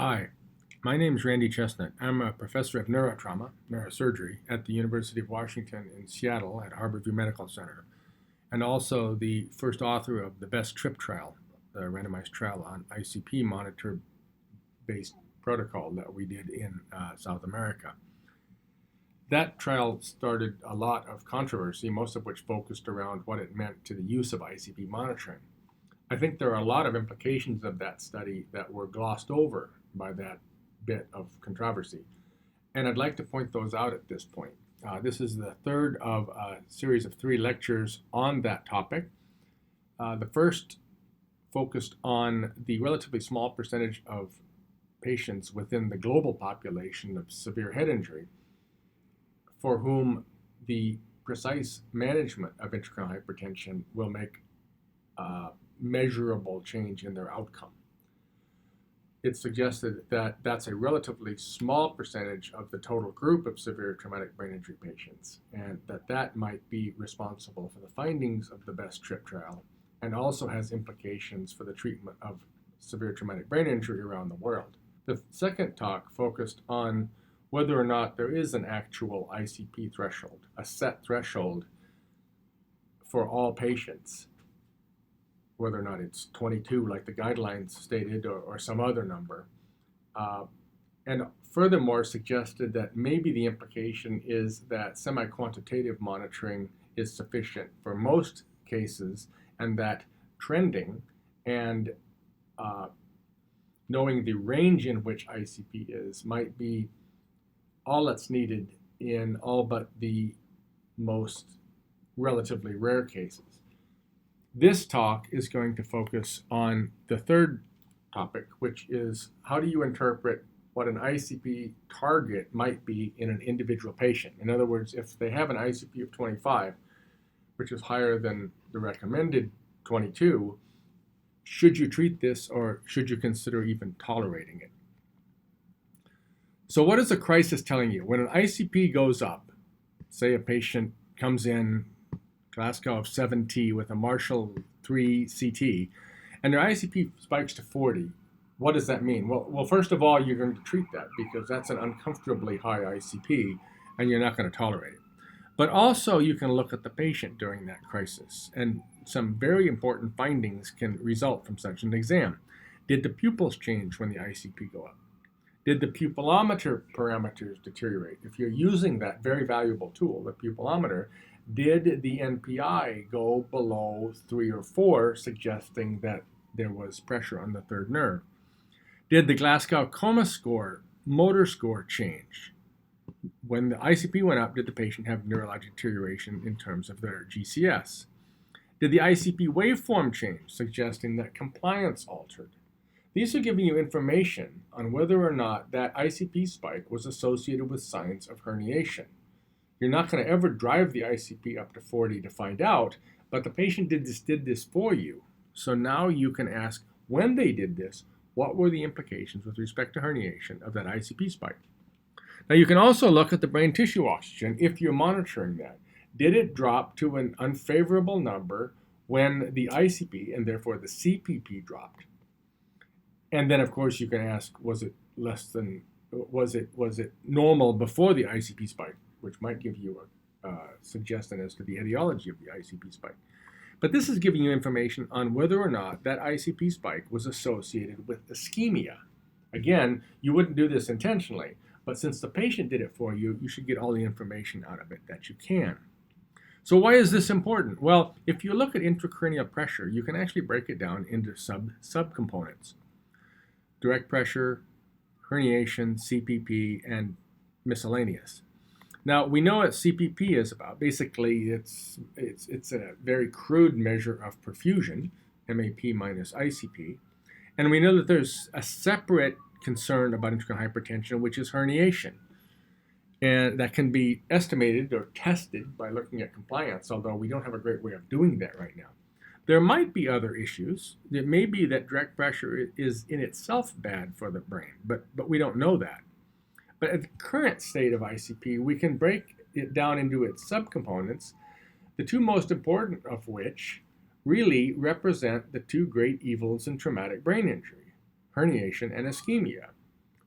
Hi, my name is Randy Chesnut. I'm a professor of neurotrauma, neurosurgery at the University of Washington in Seattle at Harborview Medical Center, and also the first author of the BEST TRIP trial, the randomized trial on ICP-monitor-based protocol that we did in South America. That trial started a lot of controversy, most of which focused around what it meant to the use of ICP monitoring. I think there are a lot of implications of that study that were glossed over by that bit of controversy, and I'd like to point those out at this point. This is the third of a series of 3 lectures on that topic. The first focused on the relatively small percentage of patients within the global population of severe head injury for whom the precise management of intracranial hypertension will make measurable change in their outcome. It's suggested that that's a relatively small percentage of the total group of severe traumatic brain injury patients, and that might be responsible for the findings of the BEST TRIP trial, and also has implications for the treatment of severe traumatic brain injury around the world. The second talk focused on whether or not there is an actual ICP threshold, a set threshold for all patients, whether or not it's 22 like the guidelines stated or some other number. And furthermore suggested that maybe the implication is that semi-quantitative monitoring is sufficient for most cases, and that trending and knowing the range in which ICP is might be all that's needed in all but the most relatively rare cases. This talk is going to focus on the third topic, which is how do you interpret what an ICP target might be in an individual patient. In other words, if they have an ICP of 25, which is higher than the recommended 22, should you treat this or should you consider even tolerating it? So what is a crisis telling you? When an ICP goes up, say a patient comes in Glasgow of 7T with a Marshall 3 CT, and their ICP spikes to 40. What does that mean? Well, first of all, you're going to treat that because that's an uncomfortably high ICP, and you're not going to tolerate it. But also, you can look at the patient during that crisis, and some very important findings can result from such an exam. Did the pupils change when the ICP go up? Did the pupillometer parameters deteriorate? If you're using that very valuable tool, the pupillometer, did the NPI go below 3 or 4, suggesting that there was pressure on the third nerve? Did the Glasgow Coma score, motor score change? When the ICP went up, did the patient have neurologic deterioration in terms of their GCS? Did the ICP waveform change, suggesting that compliance altered? These are giving you information on whether or not that ICP spike was associated with signs of herniation. You're not going to ever drive the ICP up to 40 to find out, but the patient did this for you. So now you can ask, when they did this, what were the implications with respect to herniation of that ICP spike? Now you can also look at the brain tissue oxygen if you're monitoring that. Did it drop to an unfavorable number when the ICP and therefore the CPP dropped? And then of course you can ask, was it normal before the ICP spike, which might give you a suggestion as to the etiology of the ICP spike. But this is giving you information on whether or not that ICP spike was associated with ischemia. Again, you wouldn't do this intentionally, but since the patient did it for you, you should get all the information out of it that you can. So why is this important? Well, if you look at intracranial pressure, you can actually break it down into subcomponents. Direct pressure, herniation, CPP, and miscellaneous. Now, we know what CPP is about. Basically, it's a very crude measure of perfusion, MAP minus ICP. And we know that there's a separate concern about intracranial hypertension, which is herniation. And that can be estimated or tested by looking at compliance, although we don't have a great way of doing that right now. There might be other issues. It may be that direct pressure is in itself bad for the brain, but we don't know that. But at the current state of ICP, we can break it down into its subcomponents, the two most important of which really represent the two great evils in traumatic brain injury, herniation and ischemia.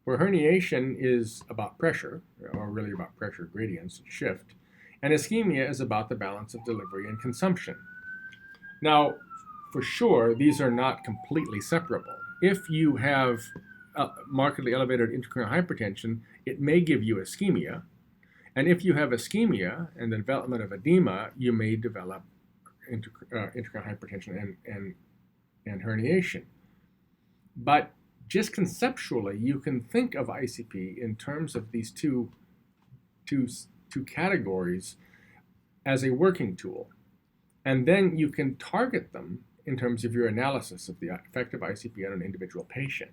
where herniation is about pressure, or really about pressure gradients and shift, and ischemia is about the balance of delivery and consumption. Now, for sure, these are not completely separable. If you have markedly elevated intracranial hypertension, it may give you ischemia. And if you have ischemia and the development of edema, you may develop intracranial hypertension and herniation. But just conceptually, you can think of ICP in terms of these two categories as a working tool. And then you can target them in terms of your analysis of the effect of ICP on an individual patient.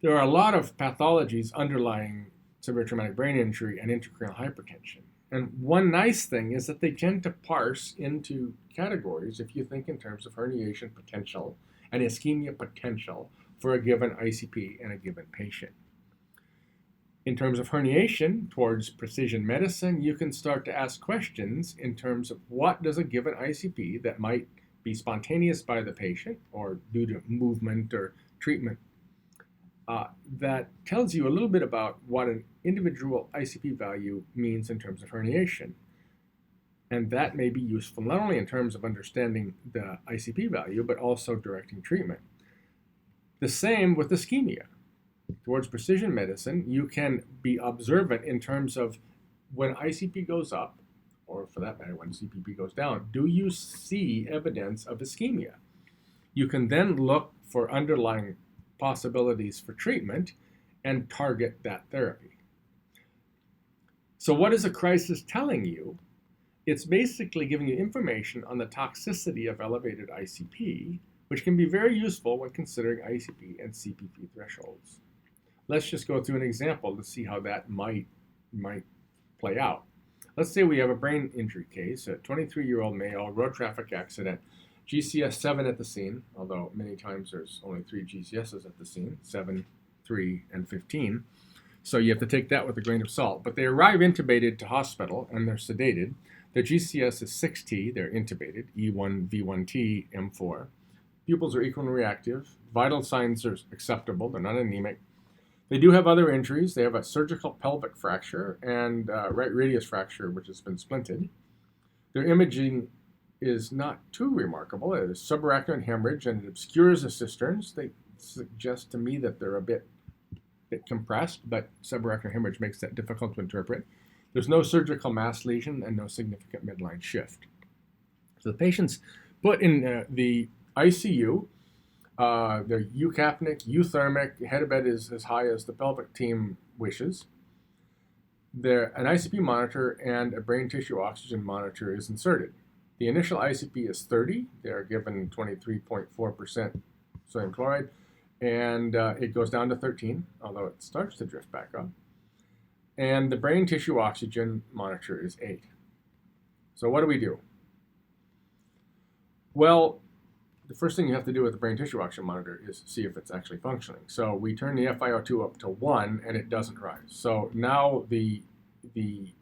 There are a lot of pathologies underlying severe traumatic brain injury and intracranial hypertension. And one nice thing is that they tend to parse into categories if you think in terms of herniation potential and ischemia potential for a given ICP and a given patient. In terms of herniation, towards precision medicine, you can start to ask questions in terms of what does a given ICP that might be spontaneous by the patient or due to movement or treatment that tells you a little bit about what an individual ICP value means in terms of herniation. And that may be useful not only in terms of understanding the ICP value, but also directing treatment. The same with ischemia. Towards precision medicine, you can be observant in terms of when ICP goes up, or for that matter, when CPP goes down, do you see evidence of ischemia? You can then look for underlying possibilities for treatment and target that therapy. So what is a crisis telling you? It's basically giving you information on the toxicity of elevated ICP, which can be very useful when considering ICP and CPP thresholds. Let's just go through an example to see how that might play out. Let's say we have a brain injury case, a 23-year-old male, road traffic accident, GCS 7 at the scene, although many times there's only 3 GCSs at the scene, 7, 3, and 15. So you have to take that with a grain of salt. But they arrive intubated to hospital and they're sedated. Their GCS is 6T, they're intubated, E1, V1T, M4. Pupils are equal and reactive. Vital signs are acceptable, they're not anemic. They do have other injuries. They have a surgical pelvic fracture and right radius fracture, which has been splinted. Their imaging is not too remarkable. It is subarachnoid hemorrhage and it obscures the cisterns. They suggest to me that they're a bit compressed, but subarachnoid hemorrhage makes that difficult to interpret. There's no surgical mass lesion and no significant midline shift. So the patient's put in the ICU. They're eucapnic, euthermic, head of bed is as high as the pelvic team wishes. An ICP monitor and a brain tissue oxygen monitor is inserted. The initial ICP is 30. They're given 23.4% sodium chloride, and it goes down to 13, although it starts to drift back up. And the brain tissue oxygen monitor is 8. So what do we do? Well, the first thing you have to do with the brain tissue oxygen monitor is see if it's actually functioning. So we turn the FiO2 up to 1 and it doesn't rise. So now the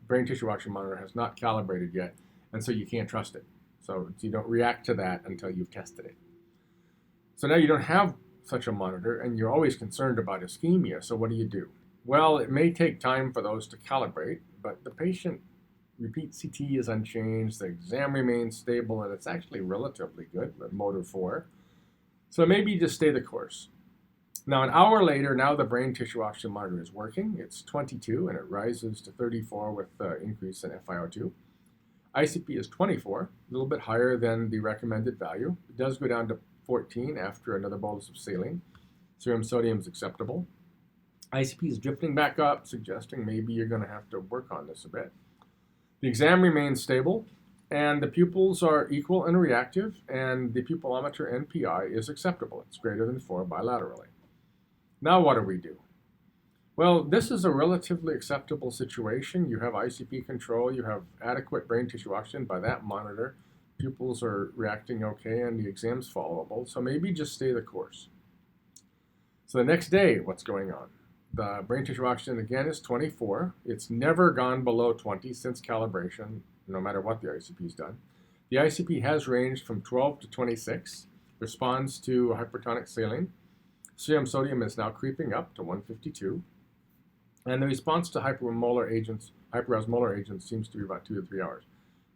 brain tissue oxygen monitor has not calibrated yet, and so you can't trust it. So you don't react to that until you've tested it. So now you don't have such a monitor and you're always concerned about ischemia, so what do? Well, it may take time for those to calibrate, but the patient repeat CT is unchanged, the exam remains stable, and it's actually relatively good, with motor 4. So maybe you just stay the course. Now, an hour later, now the brain tissue oxygen monitor is working. It's 22, and it rises to 34 with the increase in FiO2. ICP is 24, a little bit higher than the recommended value. It does go down to 14 after another bolus of saline. Serum sodium is acceptable. ICP is drifting back up, suggesting maybe you're going to have to work on this a bit. The exam remains stable, and the pupils are equal and reactive, and the pupillometer NPI is acceptable. It's greater than 4 bilaterally. Now what do? Well, this is a relatively acceptable situation. You have ICP control, you have adequate brain tissue oxygen by that monitor, pupils are reacting okay, and the exam's followable, so maybe just stay the course. So the next day, what's going on? The brain tissue oxygen again is 24. It's never gone below 20 since calibration, no matter what the ICP's done. The ICP has ranged from 12 to 26, responds to hypertonic saline, Serum sodium is now creeping up to 152. And the response to hyperosmolar agents seems to be about 2 to 3 hours.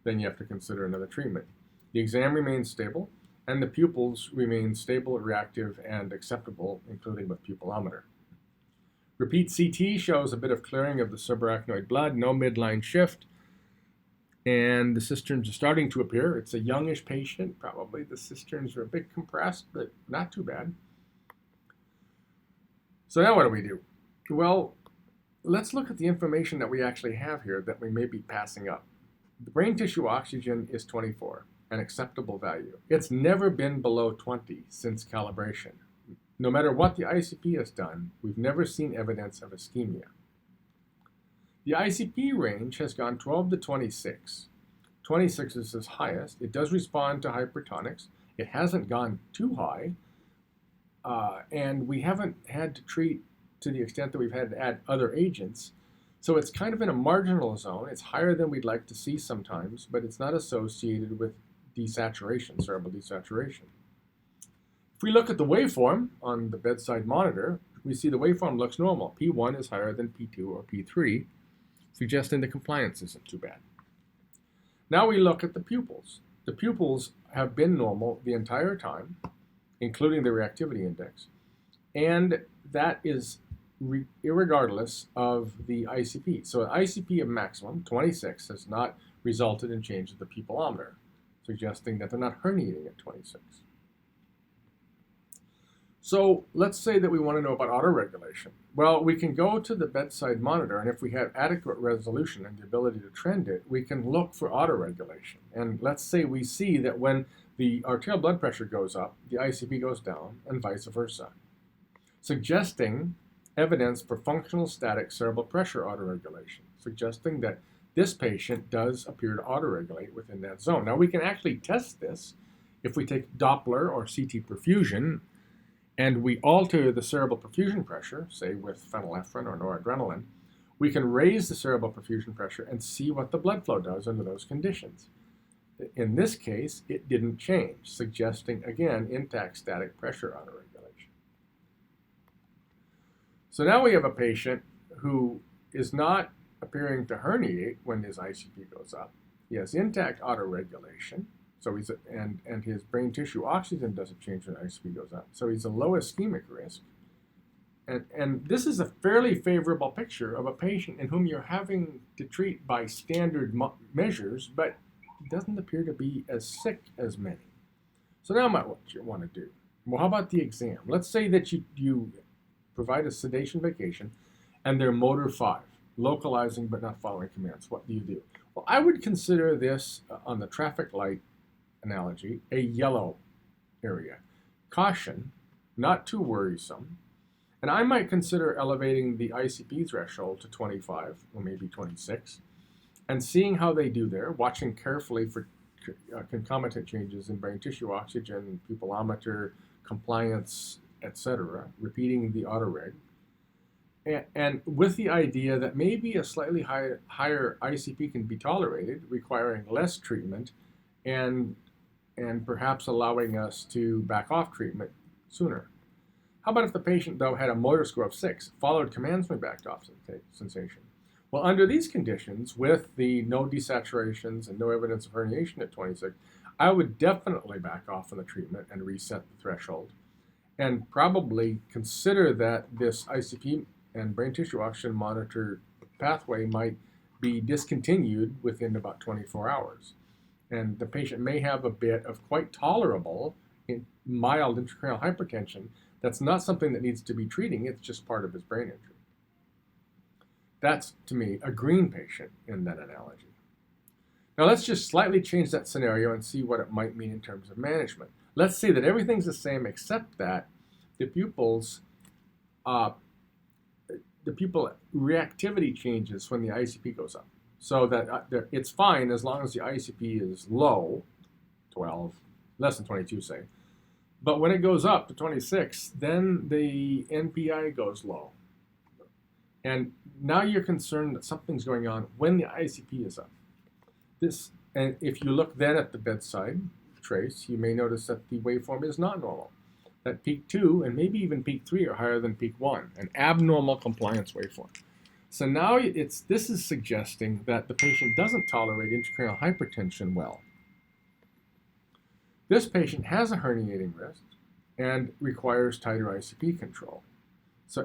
Then you have to consider another treatment. The exam remains stable, and the pupils remain stable, reactive, and acceptable, including with pupillometer. Repeat CT shows a bit of clearing of the subarachnoid blood, no midline shift, and the cisterns are starting to appear. It's a youngish patient. Probably the cisterns are a bit compressed, but not too bad. So now what do we do? Well, let's look at the information that we actually have here that we may be passing up. The brain tissue oxygen is 24, an acceptable value. It's never been below 20 since calibration. No matter what the ICP has done, we've never seen evidence of ischemia. The ICP range has gone 12 to 26. 26 is its highest. It does respond to hypertonics. It hasn't gone too high, and we haven't had to treat to the extent that we've had to add other agents. So it's kind of in a marginal zone. It's higher than we'd like to see sometimes, but it's not associated with desaturation, cerebral desaturation. If we look at the waveform on the bedside monitor, we see the waveform looks normal. P1 is higher than P2 or P3, suggesting the compliance isn't too bad. Now we look at the pupils. The pupils have been normal the entire time, including the reactivity index, and that is irregardless of the ICP. So an ICP of maximum, 26, has not resulted in change of the pupillometer, suggesting that they're not herniating at 26. So let's say that we want to know about autoregulation. Well, we can go to the bedside monitor, and if we have adequate resolution and the ability to trend it, we can look for autoregulation. And let's say we see that when the arterial blood pressure goes up, the ICP goes down, and vice versa, suggesting evidence for functional static cerebral pressure autoregulation, suggesting that this patient does appear to autoregulate within that zone. Now, we can actually test this if we take Doppler or CT perfusion and we alter the cerebral perfusion pressure, say with phenylephrine or noradrenaline. We can raise the cerebral perfusion pressure and see what the blood flow does under those conditions. In this case, it didn't change, suggesting, again, intact static pressure autoregulation. So now we have a patient who is not appearing to herniate when his ICP goes up. He has intact autoregulation, so and his brain tissue oxygen doesn't change when ICP goes up. So he's a low ischemic risk. And this is a fairly favorable picture of a patient in whom you're having to treat by standard measures, but he doesn't appear to be as sick as many. So now what you want to do? Well, how about the exam? Let's say that you provide a sedation vacation and they're motor 5, localizing but not following commands. What do you do? Well, I would consider this, on the traffic light analogy, a yellow area. Caution, not too worrisome. And I might consider elevating the ICP threshold to 25 or maybe 26 and seeing how they do there, watching carefully for concomitant changes in brain tissue oxygen, pupillometer, compliance, etc., repeating the autoreg. And with the idea that maybe a slightly higher ICP can be tolerated, requiring less treatment and perhaps allowing us to back off treatment sooner. How about if the patient, though, had a motor score of 6, followed commands when backed off sensation? Well, under these conditions, with the no desaturations and no evidence of herniation at 26, I would definitely back off on the treatment and reset the threshold, and probably consider that this ICP and brain tissue oxygen monitor pathway might be discontinued within about 24 hours. And the patient may have a bit of quite tolerable mild intracranial hypertension. That's not something that needs to be treating, it's just part of his brain injury. That's, to me, a green patient in that analogy. Now let's just slightly change that scenario and see what it might mean in terms of management. Let's say that everything's the same except that the pupil reactivity changes when the ICP goes up. So that it's fine as long as the ICP is low, 12, less than 22 say. But when it goes up to 26, then the NPI goes low. And now you're concerned that something's going on when the ICP is up. And if you look then at the bedside trace, you may notice that the waveform is not normal. that peak 2 and maybe even peak 3 are higher than peak 1, an abnormal compliance waveform. So now this is suggesting that the patient doesn't tolerate intracranial hypertension well. This patient has a herniating risk and requires tighter ICP control.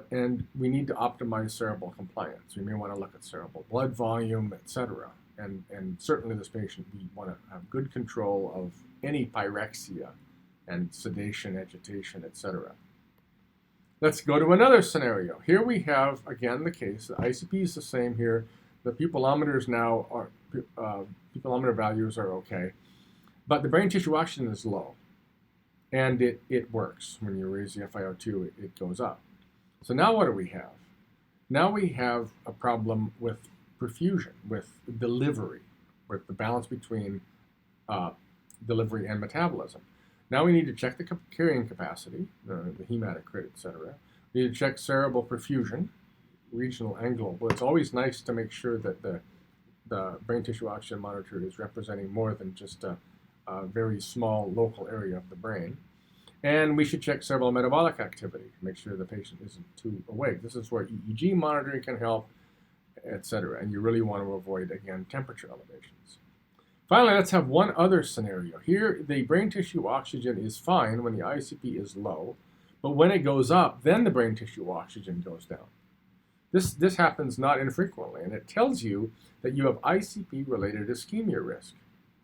And we need to optimize cerebral compliance. We may want to look at cerebral blood volume, etc. And certainly this patient, we want to have good control of any pyrexia and sedation, agitation, etc. Let's go to another scenario. Here we have, again, the case. The ICP is the same here. The pupilometers now are, pupilometer values are okay. But the brain tissue oxygen is low. And it works. When you raise the FiO2, it goes up. So now what do we have? Now we have a problem with perfusion, with delivery, with the balance between delivery and metabolism. Now we need to check the carrying capacity, the hematocrit, etc. We need to check cerebral perfusion, regional and global. It's always nice to make sure that the brain tissue oxygen monitor is representing more than just a very small local area of the brain. And we should check cerebral metabolic activity, make sure the patient isn't too awake. This is where EEG monitoring can help, etc. And you really want to avoid, again, temperature elevations. Finally, let's have one other scenario. Here, the brain tissue oxygen is fine when the ICP is low, but when it goes up, then the brain tissue oxygen goes down. This happens not infrequently, and it tells you that you have ICP-related ischemia risk.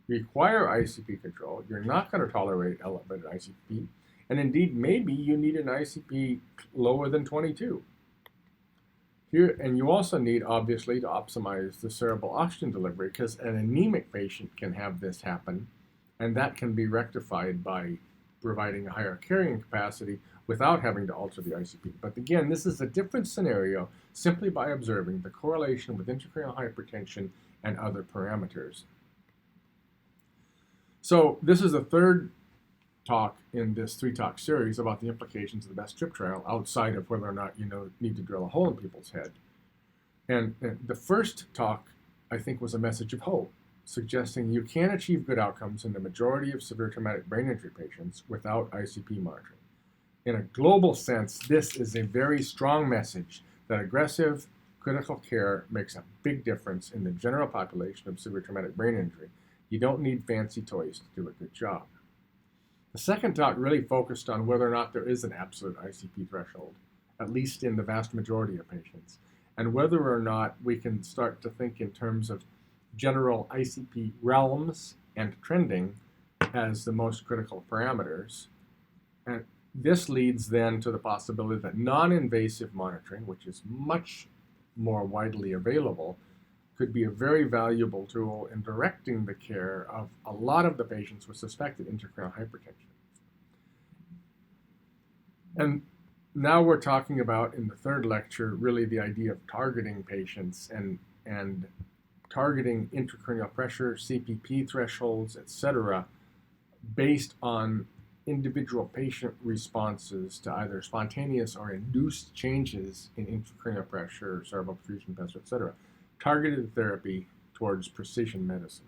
You require ICP control. You're not going to tolerate elevated ICP, and indeed, maybe you need an ICP lower than 22. Here, and you also need, obviously, to optimize the cerebral oxygen delivery, because an anemic patient can have this happen, and that can be rectified by providing a higher carrying capacity without having to alter the ICP. But again, this is a different scenario simply by observing the correlation with intracranial hypertension and other parameters. So this is the third talk in this 3-talk series about the implications of the best trip trial outside of whether or not you need to drill a hole in people's head. And the first talk, I think, was a message of hope, suggesting you can achieve good outcomes in the majority of severe traumatic brain injury patients without ICP monitoring. In a global sense, this is a very strong message that aggressive critical care makes a big difference in the general population of severe traumatic brain injury. You don't need fancy toys to do a good job. The second talk really focused on whether or not there is an absolute ICP threshold, at least in the vast majority of patients, and whether or not we can start to think in terms of general ICP realms and trending as the most critical parameters. And this leads then to the possibility that non-invasive monitoring, which is much more widely available, could be a very valuable tool in directing the care of a lot of the patients with suspected intracranial hypertension. And now we're talking about, in the third lecture, really the idea of targeting patients and targeting intracranial pressure, CPP thresholds, etc., based on individual patient responses to either spontaneous or induced changes in intracranial pressure, cerebral perfusion pressure, etc. Targeted therapy towards precision medicine.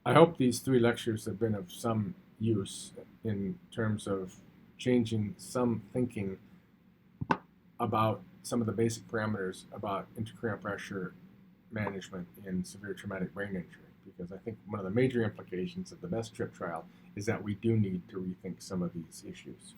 I hope these 3 lectures have been of some use in terms of changing some thinking about some of the basic parameters about intracranial pressure management in severe traumatic brain injury, because I think one of the major implications of the best trip trial is that we do need to rethink some of these issues.